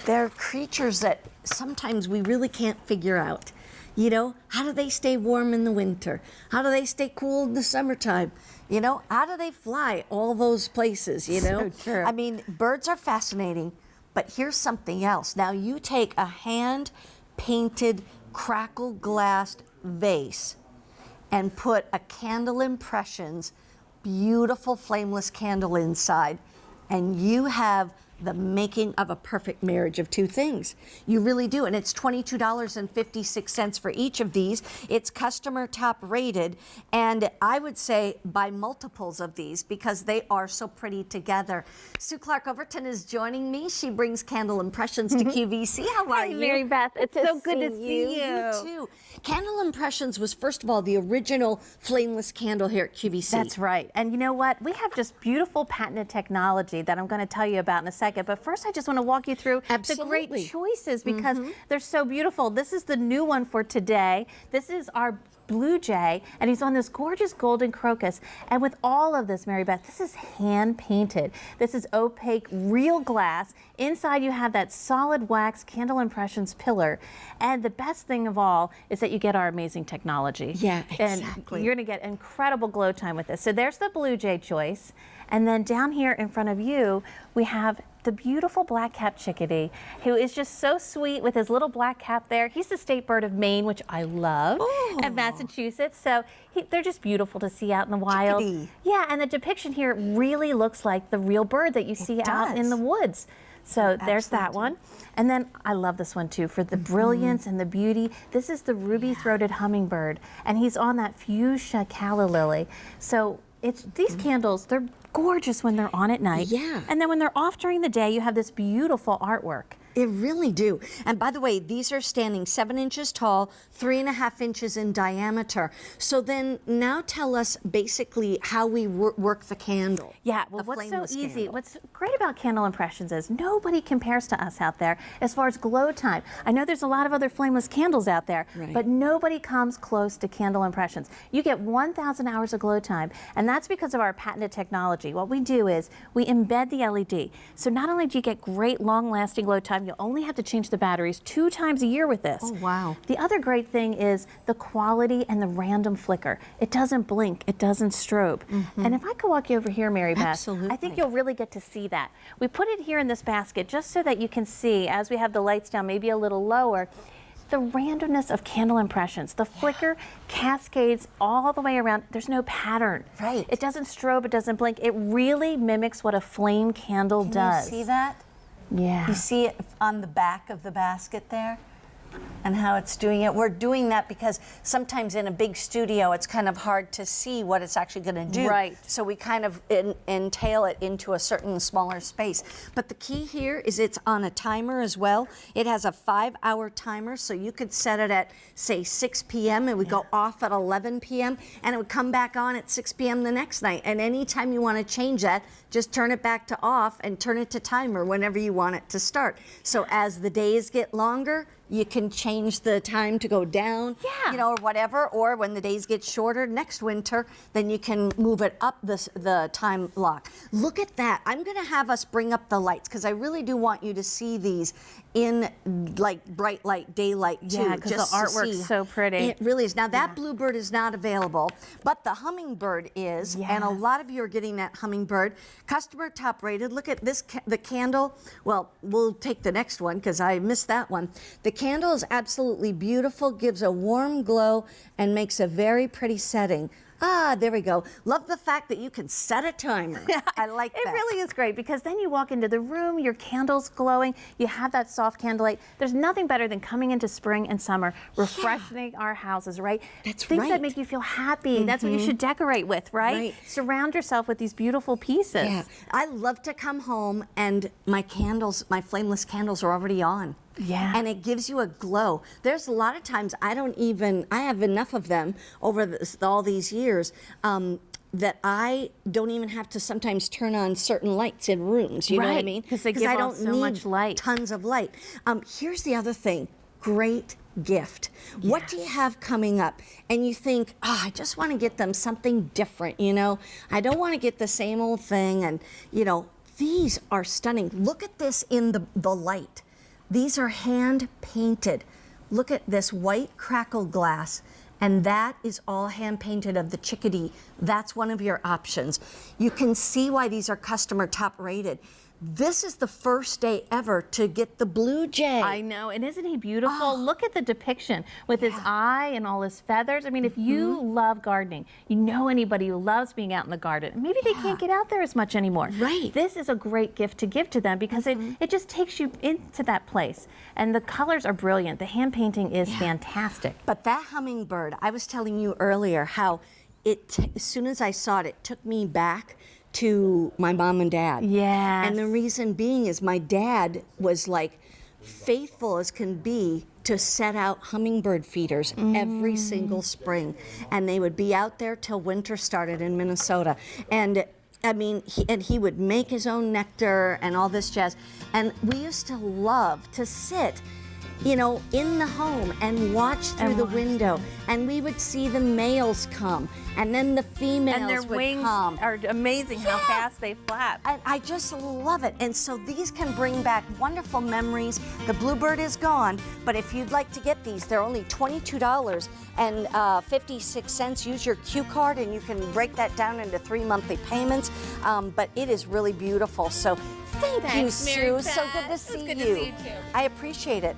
they're creatures that sometimes we really can't figure out. You know, how do they stay warm in the winter? How do they stay cool in the summertime? You know, how do they fly all those places, you know? So true. I mean, birds are fascinating, but here's something else. Now, you take a hand-painted, crackle-glassed vase and put a Candle Impressions, beautiful flameless candle inside, and you have the making of a perfect marriage of two things. You really do, and it's $22.56 for each of these. It's customer top rated, and I would say buy multiples of these because they are so pretty together. Sue Clark Overton is joining me. She brings Candle Impressions to QVC. How are you? Mary Beth, it's so good to see you. You too. Candle Impressions was, first of all, the original flameless candle here at QVC. That's right. And you know what? We have just beautiful patented technology that I'm going to tell you about in a second. But first, I just want to walk you through the great choices because they're so beautiful. This is the new one for today. This is our Blue Jay, and he's on this gorgeous golden crocus. And with all of this, Mary Beth, this is hand painted. This is opaque, real glass. Inside you have that solid wax Candle Impressions pillar. And the best thing of all is that you get our amazing technology. Yeah, exactly. And you're going to get incredible glow time with this. So there's the Blue Jay choice. And then down here in front of you, we have the beautiful black-capped chickadee, who is just so sweet with his little black cap there. He's the state bird of Maine, which I love, and Massachusetts. So they're just beautiful to see out in the wild. Chickadee. Yeah, and the depiction here really looks like the real bird that you see out in the woods. So there's that one. And then I love this one too for the brilliance and the beauty. This is the ruby-throated hummingbird, and he's on that fuchsia calla lily. So these candles, they're gorgeous when they're on at night. Yeah. And then when they're off during the day, you have this beautiful artwork. It really do. And by the way, these are standing 7 inches tall, 3.5 inches in diameter. So then now tell us basically how we work the candle. Yeah, well, what's so easy, what's great about Candle Impressions is nobody compares to us out there as far as glow time. I know there's a lot of other flameless candles out there, but nobody comes close to Candle Impressions. You get 1,000 hours of glow time, and that's because of our patented technology. What we do is we embed the LED. So not only do you get great long-lasting glow time, you'll only have to change the batteries 2 times a year with this. Oh, wow. The other great thing is the quality and the random flicker. It doesn't blink, it doesn't strobe. And if I could walk you over here, Mary Beth, I think you'll really get to see that. We put it here in this basket just so that you can see, as we have the lights down maybe a little lower, the randomness of Candle Impressions. The flicker cascades all the way around. There's no pattern. Right. It doesn't strobe, it doesn't blink. It really mimics what a flame candle does. Can you see that? Yeah. You see it on the back of the basket there? And how it's doing it. We're doing that because sometimes in a big studio it's kind of hard to see what it's actually going to do. Right. So we kind of entail it into a certain smaller space. But the key here is it's on a timer as well. It has a 5-hour timer, so you could set it at, say, 6 p.m. It would go off at 11 p.m. and it would come back on at 6 p.m. the next night. And anytime you want to change that, just turn it back to off and turn it to timer whenever you want it to start. So as the days get longer, you can change the time to go down, you know, or whatever, or when the days get shorter next winter, then you can move it up the time lock. Look at that. I'm going to have us bring up the lights because I really do want you to see these in like bright light, daylight too. Yeah, because the artwork's so pretty. It really is. Now that bluebird is not available, but the hummingbird is, and a lot of you are getting that hummingbird. Customer top rated. Look at this, the candle. Well, we'll take the next one because I missed that one. The candle is absolutely beautiful, gives a warm glow, and makes a very pretty setting. Ah, there we go. Love the fact that you can set a timer. I like that. It really is great because then you walk into the room, your candle's glowing, you have that soft candlelight. There's nothing better than coming into spring and summer, refreshing our houses, right? That's Things that make you feel happy. That's what you should decorate with, right? Surround yourself with these beautiful pieces. Yeah. I love to come home and my candles, my flameless candles are already on. Yeah. And it gives you a glow. There's a lot of times I have enough of them over all these years that I don't even have to sometimes turn on certain lights in rooms, you know what I mean? Because they give off so much light. Tons of light. Here's the other thing, great gift. What do you have coming up? And you think, I just want to get them something different, you know? I don't want to get the same old thing, and, you know, these are stunning. Look at this in the light. These are hand painted. Look at this white crackle glass. And that is all hand painted of the chickadee. That's one of your options. You can see why these are customer top rated. This is the first day ever to get the blue jay. I know, and isn't he beautiful? Look at the depiction with his eye and all his feathers. I mean, if you love gardening, you know anybody who loves being out in the garden, maybe they can't get out there as much anymore. Right. This is a great gift to give to them because it just takes you into that place. And the colors are brilliant. The hand painting is fantastic. But that hummingbird, I was telling you earlier how as soon as I saw it, it took me back to my mom and dad. Yes. And the reason being is my dad was like faithful as can be to set out hummingbird feeders every single spring. And they would be out there till winter started in Minnesota. And I mean, he would make his own nectar and all this jazz. And we used to love to sit, you know, in the home and watch through the window. And we would see the males come, and then the females And their would wings come. are amazing how fast they flap. And I just love it. And so these can bring back wonderful memories. The bluebird is gone, but if you'd like to get these, they're only $22.56. Use your Q card and you can break that down into 3 monthly payments. But it is really beautiful. So thank you, Thanks, Mary Sue. So good to Beth. see It's good you. to see you too. I appreciate it.